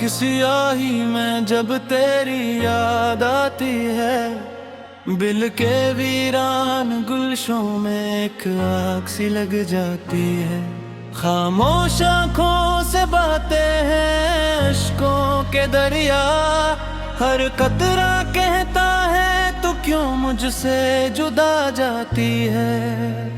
सियाही में जब तेरी याद आती है, बिल के वीरान गुलशों में एक आग सी लग जाती है। खामोश आँखों से बातें हैं इश्कों के दरिया, हर कतरा कहता है तू क्यों मुझसे जुदा जाती है।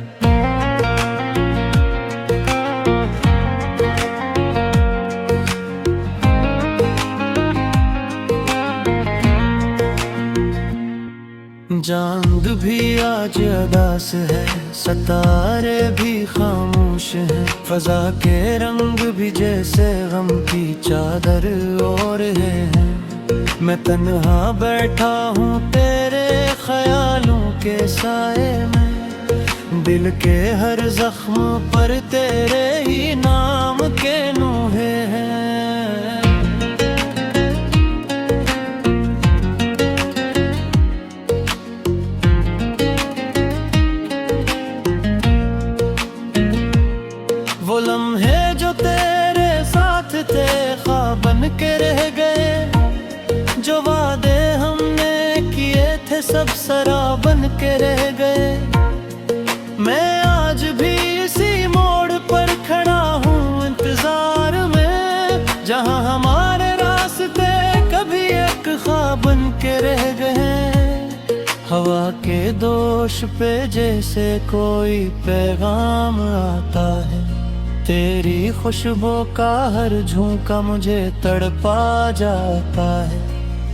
चांद भी आज अदास है, सितारे भी खामोश हैं, फजा के रंग भी जैसे गम की चादर ओढ़े हैं। मैं तन्हा बैठा हूँ तेरे ख्यालों के साए में, दिल के हर जख्म पर तेरे ही नाम के नूहे हैं। वो लम्हे जो तेरे साथ थे ख्वाब बन के रह गए, जो वादे हमने किए थे सब सराब बन के रह गए। मैं आज भी इसी मोड़ पर खड़ा हूँ इंतजार में, जहाँ हमारे रास्ते कभी एक ख्वाब बन के रह गए। हवा के दोष पे जैसे कोई पैगाम आता है, तेरी खुशबू का हर झोंका मुझे तड़पा जाता है।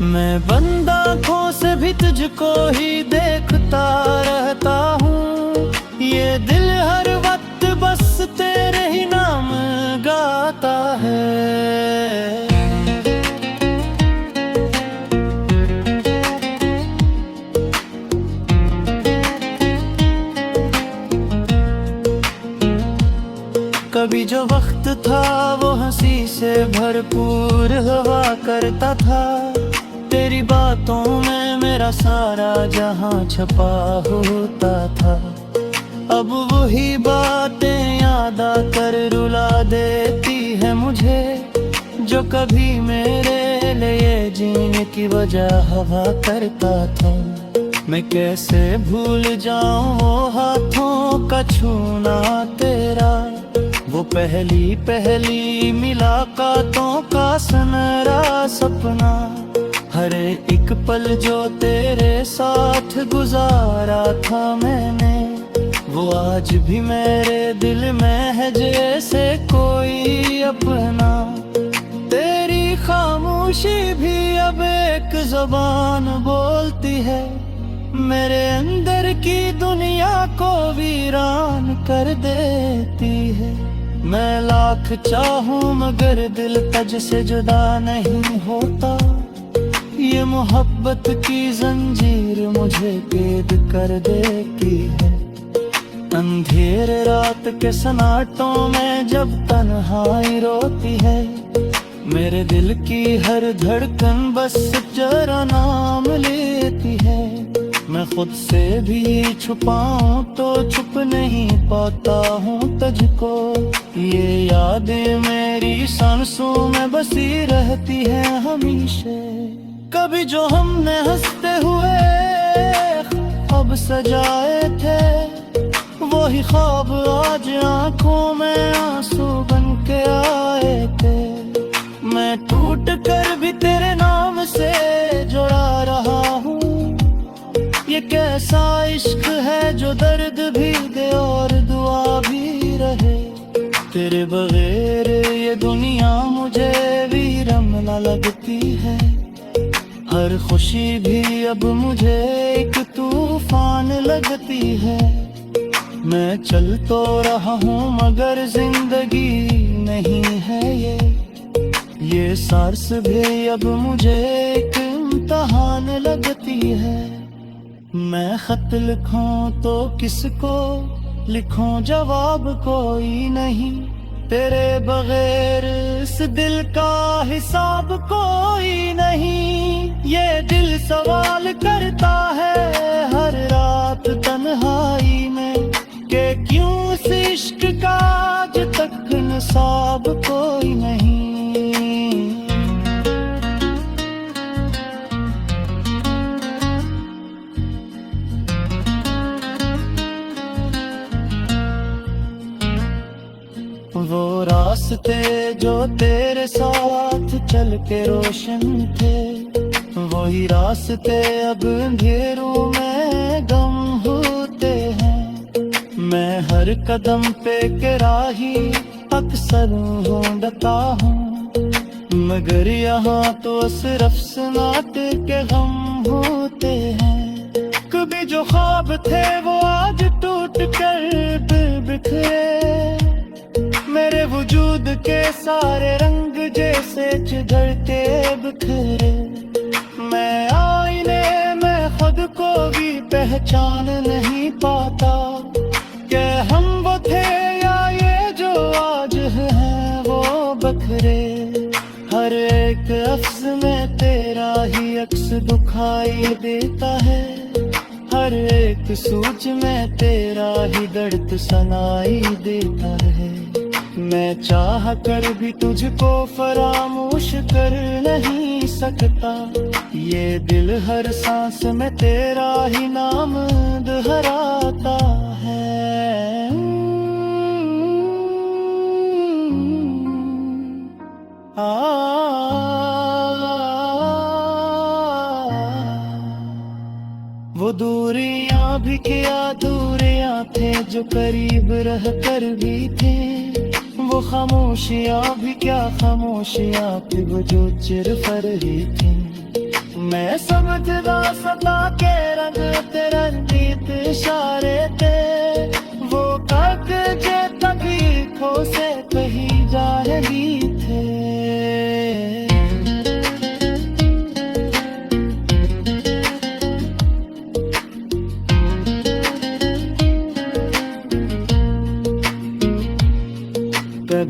मैं बंद आँखों से भी तुझको ही देखता रहता हूँ, ये दिल हर वक्त बस तेरे ही नाम गाता है। कभी जो वक्त था वो हंसी से भरपूर हवा करता था, तेरी बातों में मेरा सारा जहां छपा होता था। अब वही बातें याद आकर रुला देती है मुझे, जो कभी मेरे लिए जीने की वजह हवा करता था। मैं कैसे भूल जाऊं वो हाथों का छूना तेरा, वो पहली पहली मुलाकातों का सुनहरा सपना। हर एक पल जो तेरे साथ गुजारा था मैंने, वो आज भी मेरे दिल में है जैसे कोई अपना। तेरी खामोशी भी अब एक ज़बान बोलती है, मेरे अंदर की दुनिया को वीरान कर देती है। मैं लाख चाहूं मगर दिल तुझ से जुदा नहीं होता, ये मोहब्बत की जंजीर मुझे कैद कर देती है। अंधेरे रात के सन्नाटों में जब तन्हाई रोती है, मेरे दिल की हर धड़कन बस जरा नाम लेती है। मैं खुद से भी छुपाऊं तो छुप नहीं पाता हूँ तुझको, ये यादें मेरी सांसों में बसी रहती है हमेशा। कभी जो हमने हंसते हुए ख्वाब सजाए थे, वही ख्वाब आज आंखों में आंसू बन के आए थे। मैं टूट कर भी तेरे नाम से जुड़ा रहा हूँ, ये कैसा इश्क है जो दर्द भी दे और दुआ भी रहे। तेरे बगैर ये दुनिया मुझे वीरान लगती है, हर खुशी भी अब मुझे एक तूफान लगती है। मैं चल तो रहा हूँ मगर जिंदगी नहीं है ये सांस भी अब मुझे एक इम्तिहान लगती है। मैं खत लिखूं तो किसको लिखूं जवाब कोई नहीं, तेरे बगैर इस दिल का हिसाब कोई नहीं। ये दिल सवाल करता है हर रात तन्हाई में, कि क्यों इस इश्क का आज तक नसाब कोई नहीं। रास्ते जो तेरे साथ चल के रोशन थे, वही रास्ते अब अंधेरों में गम होते हैं। मैं हर कदम पे के राही अक्सर ढूंढता हूँ, मगर यहाँ तो सिर्फ सनाट के गम होते हैं। कभी जो ख्वाब थे वो आज टूट कर बिखरे, मेरे वजूद के सारे रंग जैसे चिढ़ते बिखरे। मैं आईने में खुद को भी पहचान नहीं पाता, कि हम वो थे या ये जो आज हैं वो बखरे। हर एक लफ्ज में तेरा ही अक्स दिखाई देता है, हर एक सोच में तेरा ही दर्द सुनाई देता है। मैं चाह कर भी तुझको फरामोश कर नहीं सकता, ये दिल हर सांस में तेरा ही नाम दोहराता है। वो दूरियां भी क्या दूरियां थे जो करीब रह कर भी थे, वो खामोशियां भी क्या खामोशियां थी वो जो चिर फर ही थी। मैं समझदा सदा के रंग तेरा नीत इशारे थे, वो कागजे तभी खो से कहीं जा रही थे।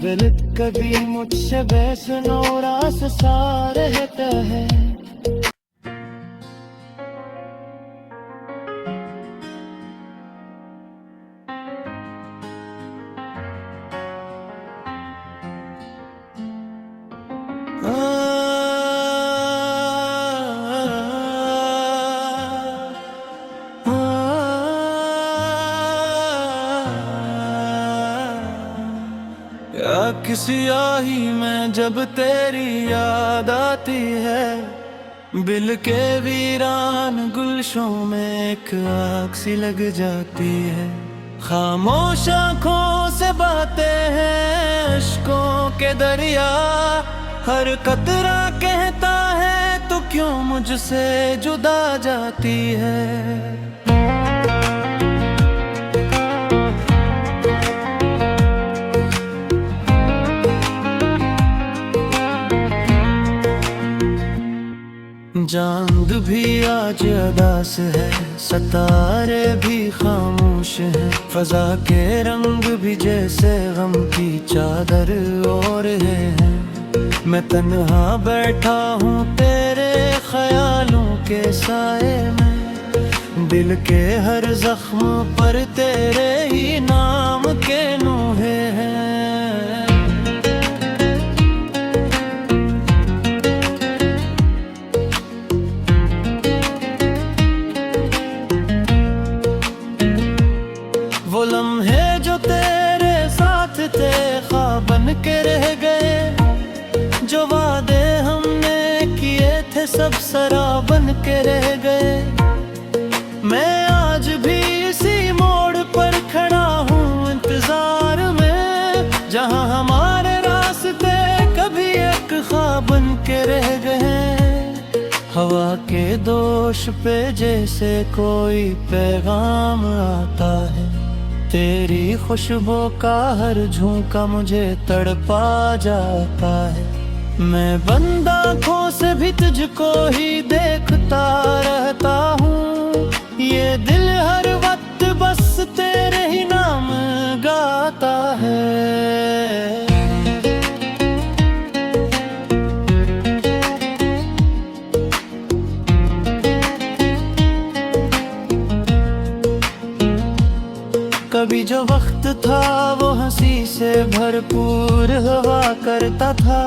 गलत कभी मुझसे वैसनो रास सा रहता है। किसी आही में जब तेरी याद आती है, बिल के वीरान गुलशों में एक आग सी लग जाती है। खामोश आँखों से बातें हैं इश्कों के दरिया, हर कतरा कहता है तू क्यों मुझसे जुदा जाती है। चांद भी आज अदास है, सितारे भी खामोश हैं, फजा के रंग भी जैसे गम की चादर ओढ़े हैं। मैं तन्हा बैठा हूँ तेरे ख्यालों के साए में, दिल के हर जख्म पर तेरे ही नाम के नूहे हैं। वो लम्हे जो तेरे साथ थे ख्वाब बन के रह गए, जो वादे हमने किए थे सब शराब बन के रह गए। मैं आज भी इसी मोड़ पर खड़ा हूँ इंतजार में, जहाँ हमारे रास्ते कभी एक ख्वाब बन के रह गए। हवा के दोष पे जैसे कोई पैगाम आता है, तेरी खुशबू का हर झोंका मुझे तड़पा जाता है। मैं बंद आँखों से भी तुझको ही देखता रहता हूँ, ये दिल हर वक्त बस तेरे ही नाम गाता है। कभी जो वक्त था वो हंसी से भरपूर हुआ करता था,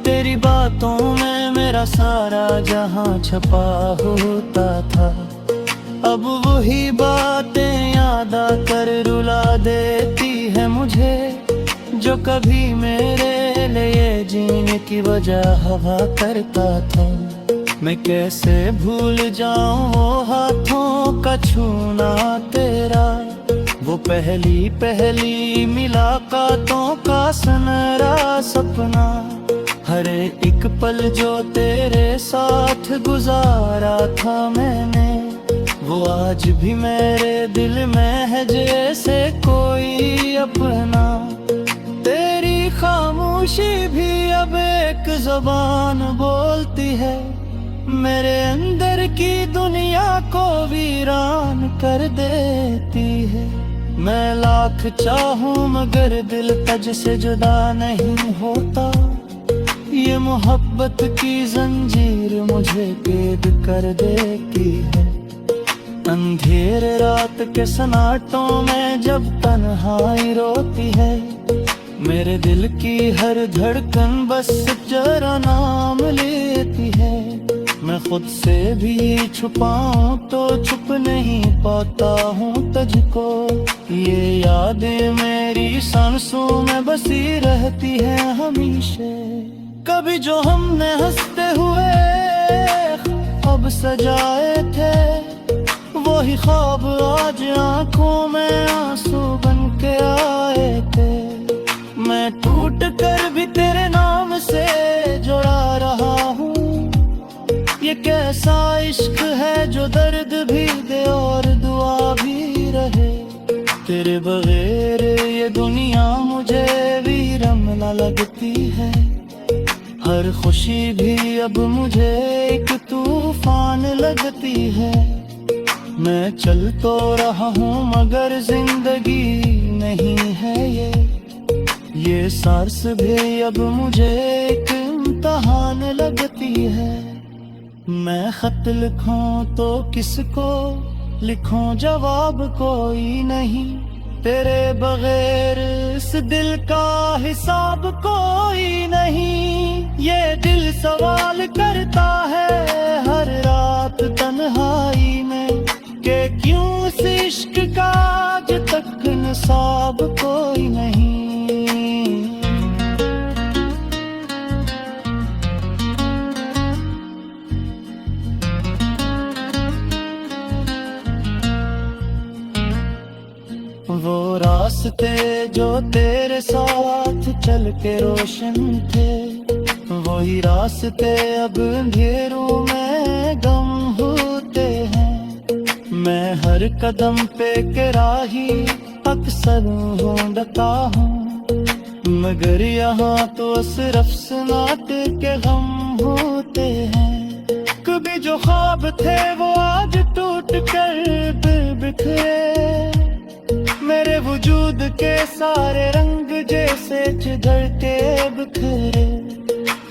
तेरी बातों में मेरा सारा जहां छपा होता था। अब वही बातें याद आकर रुला देती है मुझे, जो कभी मेरे लिए जीने की वजह हवा करता था। मैं कैसे भूल जाऊं वो हाथों का छूना तेरा, वो पहली पहली मुलाकातों का सुनहरा सपना। हर एक पल जो तेरे साथ गुजारा था मैंने, वो आज भी मेरे दिल में है जैसे कोई अपना। तेरी खामोशी भी अब एक ज़बान बोलती है, मेरे अंदर की दुनिया को वीरान कर देती है। मैं लाख चाहूं मगर दिल तुझ से जुदा नहीं होता। ये मोहब्बत की जंजीर मुझे कैद कर देती है। अंधेरे रात के सन्नाटों में जब तन्हाई रोती है, मेरे दिल की हर धड़कन बस तेरा नाम लेती है। मैं खुद से भी छुपाऊं तो छुप नहीं पाता हूँ तुझको। ये यादें मेरी सांसों में बसी रहती है हमेशा। कभी जो हमने हंसते हुए ख्वाब सजाए थे, वही ख्वाब आज आंखों में आंसू बन के आए थे। मैं टूट कर भी तेरे नाम से जुड़ा रहा हूँ। ये कैसा इश्क है जो दर्द भी दे और दुआ भी रहे। तेरे बगैर ये दुनिया मुझे वीरमला लगती है। हर खुशी भी अब मुझे एक तूफान लगती है। मैं चल तो रहा हूँ मगर जिंदगी नहीं है ये सांस भी अब मुझे एक इम्तिहान लगती है। मैं खत लिखूं तो किसको लिखूं, जवाब कोई नहीं। तेरे बगैर इस दिल का हिसाब कोई नहीं। ये दिल सवाल करता है हर रात तन्हाई में, कि क्यों इस इश्क का आज तक निसाब कोई नहीं। वो रास्ते जो तेरे साथ चल के रोशन थे, वही रास्ते अब अंधेरों में गम होते हैं। मैं हर कदम पे के राही अक्सर ढूंढता हूँ, मगर यहाँ तो सिर्फ सनाट के गम होते हैं। कभी जो ख्वाब थे वो आज टूट कर बिखरे, मेरे वजूद के सारे रंग जैसे जिधर के बिखरे।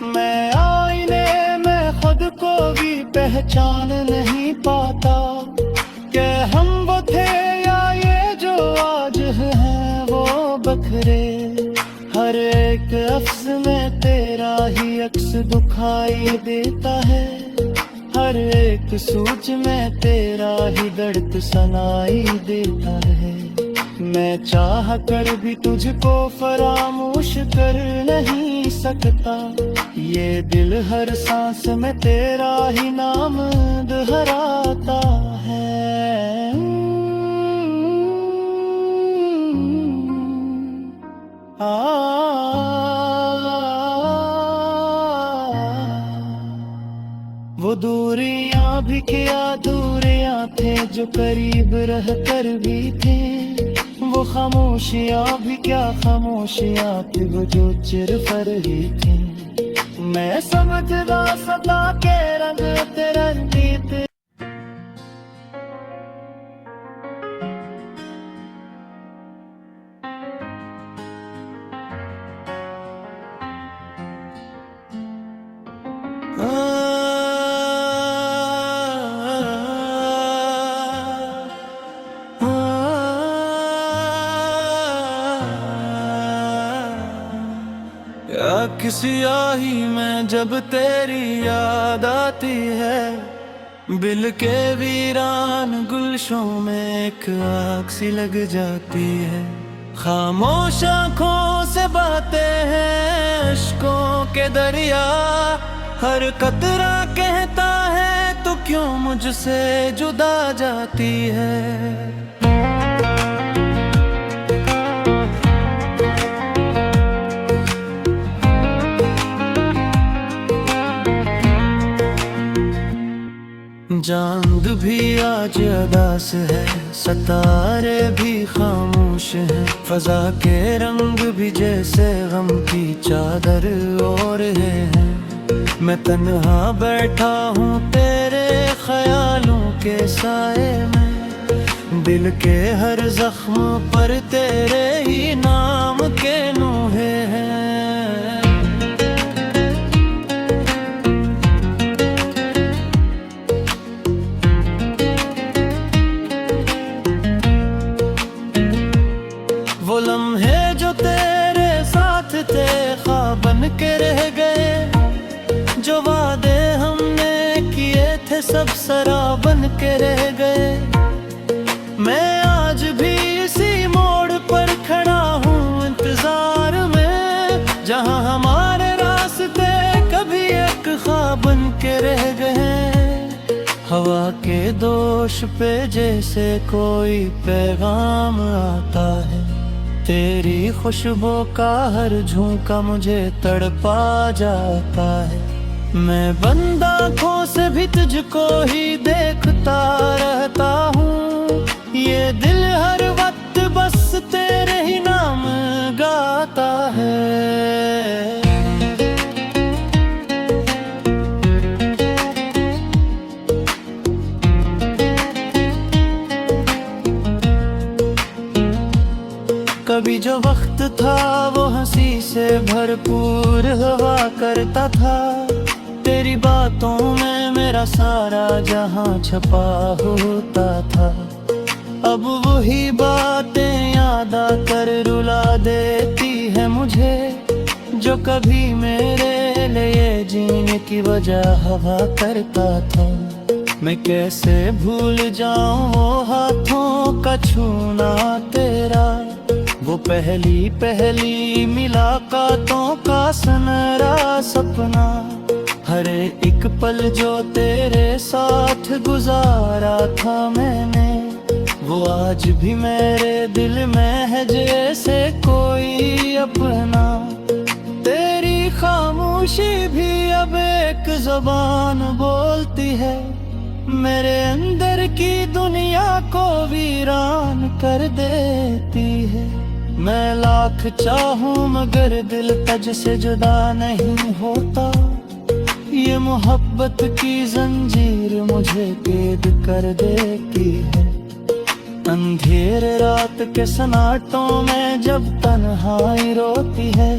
मैं आईने में खुद को भी पहचान नहीं पाता, कि हम वो थे या ये जो आज हैं वो बखरे। हर एक लफ्ज में तेरा ही अक्स दिखाई देता है, हर एक सोच में तेरा ही दर्द सुनाई देता है। मैं चाह कर भी तुझको फरामोश कर नहीं सकता। ये दिल हर सांस में तेरा ही नाम दोहराता है। वो दूरियां भी क्या दूरियां थे जो करीब रह कर भी थे। वो खामोशियां भी क्या खामोशियां थी वो जो चिर पर ही थी। मैं समझदा सदा के रंग तेरा नीत। किसी आही में जब तेरी याद आती है, बिल के वीरान गुलशों में एक आग सी लग जाती है। खामोश आँखों से बातें हैं इश्कों के दरिया, हर कतरा कहता है तू क्यों मुझसे जुदा जाती है। चांद भी आज अदास है, सितारे भी खामोश हैं, फजा के रंग भी जैसे गम की चादर ओढ़े हैं। मैं तन्हा बैठा हूँ तेरे ख्यालों के साए में, दिल के हर जख्म पर तेरे ही नाम के नूहे हैं। वो लम्हे जो तेरे साथ थे ख्वाब बन के रह गए, जो वादे हमने किए थे सब सराब बन के रह गए। मैं आज भी इसी मोड़ पर खड़ा हूँ इंतजार में, जहाँ हमारे रास्ते कभी एक ख्वाब बन के रह गए। हवा के दोष पे जैसे कोई पैगाम आता है, तेरी खुशबू का हर झोंका मुझे तड़पा जाता है। मैं बंद आँखों से भी तुझको ही देखता रहता हूँ, ये दिल हर वक्त बस तेरे ही नाम गाता है। कभी जो वक्त था वो हंसी से भरपूर हुआ करता था, तेरी बातों में मेरा सारा जहां छपा होता था। अब वही बातें याद आकर रुला देती है मुझे, जो कभी मेरे लिए जीने की वजह हवा करता था। मैं कैसे भूल जाऊं वो हाथों का छूना तेरा, वो पहली मुलाकातों का सनरा सपना। हर एक पल जो तेरे साथ गुजारा था मैंने, वो आज भी मेरे दिल में है जैसे कोई अपना। तेरी खामोशी भी अब एक ज़बान बोलती है, मेरे अंदर की दुनिया को वीरान कर देती है। मैं लाख चाहूं मगर दिल तुझ से जुदा नहीं होता, ये मोहब्बत की जंजीर मुझे कैद कर देती है। अंधेरे रात के सन्नाटों में जब तन्हाई रोती है,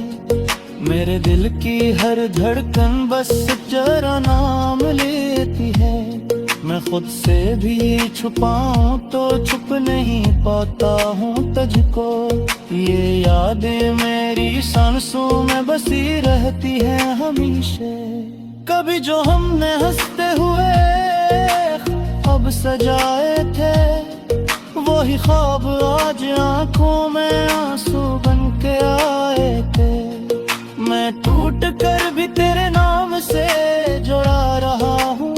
मेरे दिल की हर धड़कन बस तेरा नाम लेती है। मैं खुद से भी छुपाऊं तो छुप नहीं पाता हूँ तुझको, ये यादें मेरी सांसों में बसी रहती है हमेशा। कभी जो हमने हंसते हुए ख्वाब सजाए थे, वही ख्वाब आज आंखों में आंसू बन के आए थे। मैं टूट कर भी तेरे नाम से जुड़ा रहा हूँ,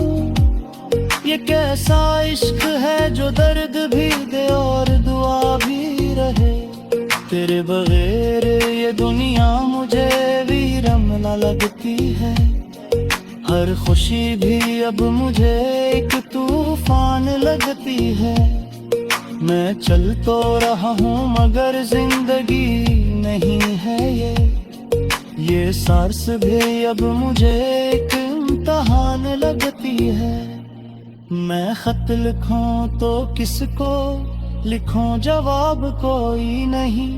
ये कैसा इश्क है जो दर्द भी दे और दुआ भी रहे। तेरे बगैर ये दुनिया मुझे वीरम न लगती है, हर खुशी भी अब मुझे एक तूफान लगती है। मैं चल तो रहा हूँ मगर जिंदगी नहीं है ये सांस भी अब मुझे एक इम्तिहान लगती है। मैं खत लिखूं तो किसको लिखूं जवाब कोई नहीं,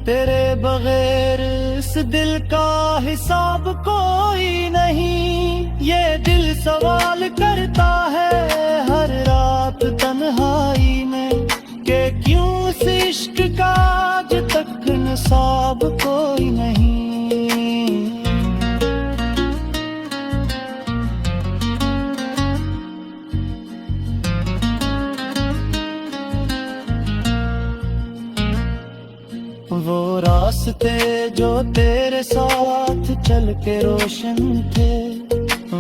तेरे बगैर इस दिल का हिसाब कोई नहीं। ये दिल सवाल करता है हर रात तन्हाई में, कि क्यों इस इश्क का आज तक नसाब कोई नहीं। रास्ते जो तेरे साथ चल के रोशन थे,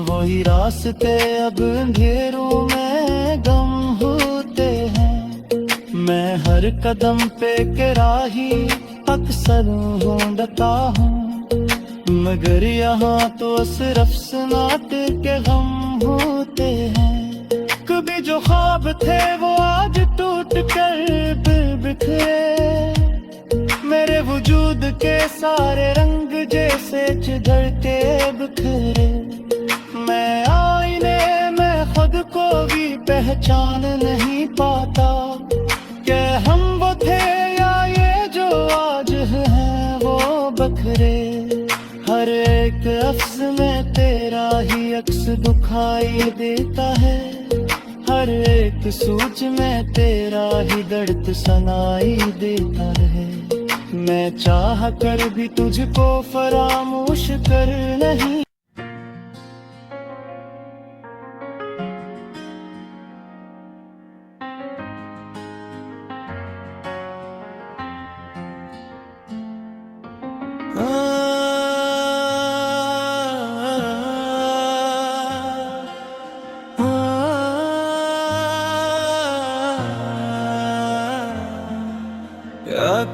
वही रास्ते अब अंधेरों में गम होते हैं। मैं हर कदम पे के राही अक्सर ढूंढता हूँ, मगर यहाँ तो सिर्फ सनाट के गम होते हैं। कभी जो ख्वाब थे वो आज टूट कर फिर बिखरे, मेरे वजूद के सारे रंग जैसे चिढ़ के बिखरे। मैं आईने में खुद को भी पहचान नहीं पाता, कि हम वो थे या ये जो आज हैं वो बखरे। हर एक लफ्ज में तेरा ही अक्स दिखाई देता है, हर एक सोच में तेरा ही दर्द सुनाई देता है। मैं चाह कर भी तुझको फरामोश कर नहीं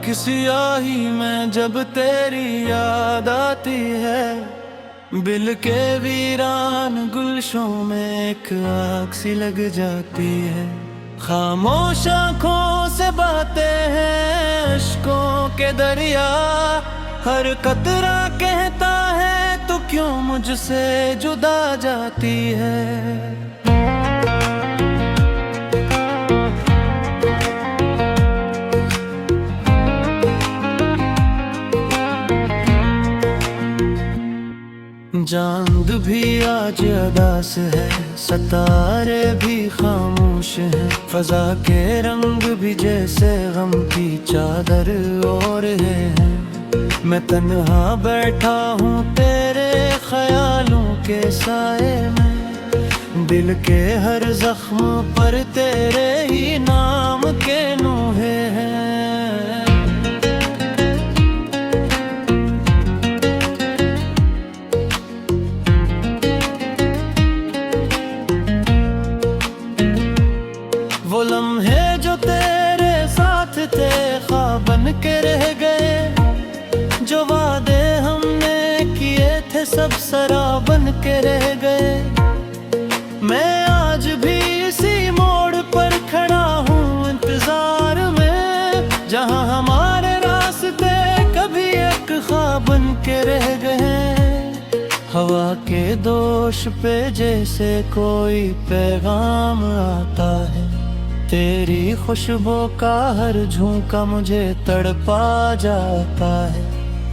किसी आही में जब तेरी याद आती है, बिल के वीरान गुलशों में एक आग सी लग जाती है। खामोश आँखों से बातें हैं अश्कों के दरिया, हर कतरा कहता है तो क्यों मुझसे जुदा जाती है। चांद भी आज अदास है, सितारे भी खामोश हैं, फजा के रंग भी जैसे गम की चादर ओढ़े हैं। मैं तन्हा बैठा हूँ तेरे ख्यालों के साए में, दिल के हर जख्म पर तेरे ही नाम के नूहे हैं। वो लम्हे जो तेरे साथ थे ख्वाब बन के रह गए, जो वादे हमने किए थे सब शराब बन के रह गए। मैं आज भी इसी मोड़ पर खड़ा हूँ इंतजार में, जहाँ हमारे रास्ते कभी एक ख्वाब बन के रह गए। हवा के दोष पे जैसे कोई पैगाम आता है, तेरी खुशबू का हर झोंका मुझे तड़पा जाता है।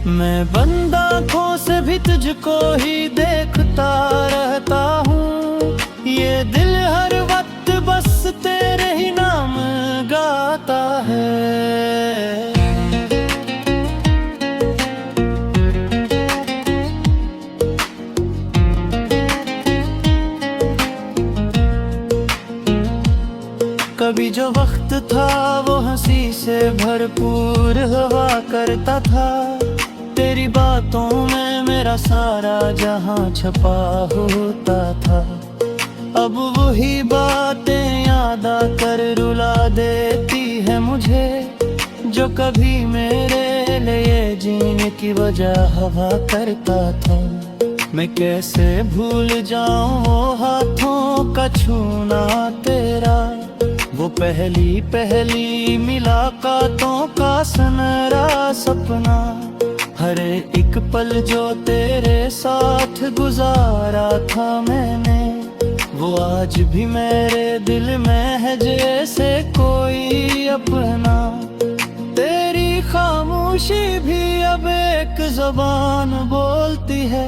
मैं बंद आँखों से भी तुझको ही देखता रहता हूँ, ये दिल हर वक्त बस तेरे ही नाम गाता है। कभी जो वक्त था वो हंसी से भरपूर हुआ करता था, तेरी बातों में मेरा सारा जहां छपा होता था। अब वही बातें याद आकर रुला देती है मुझे, जो कभी मेरे लिए जीने की वजह हवा करता था। मैं कैसे भूल जाऊं वो हाथों का छूना तेरा, वो पहली पहली मुलाकातों का सुनहरा सपना। हर एक पल जो तेरे साथ गुजारा था मैंने, वो आज भी मेरे दिल में है जैसे कोई अपना। तेरी खामोशी भी अब एक ज़बान बोलती है,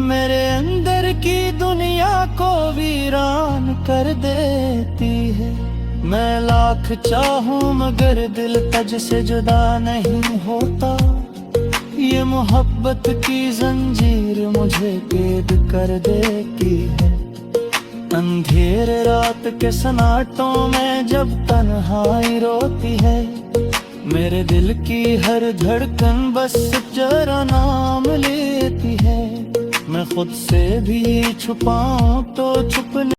मेरे अंदर की दुनिया को वीरान कर देती है। मैं लाख चाहूं मगर दिल तुझसे जुदा नहीं होता, ये मोहब्बत की जंजीर मुझे कैद कर देती है। अंधेरे रात के सन्नाटों में जब तन्हाई रोती है, मेरे दिल की हर धड़कन बस जरा नाम लेती है। मैं खुद से भी छुपाऊं तो छुपने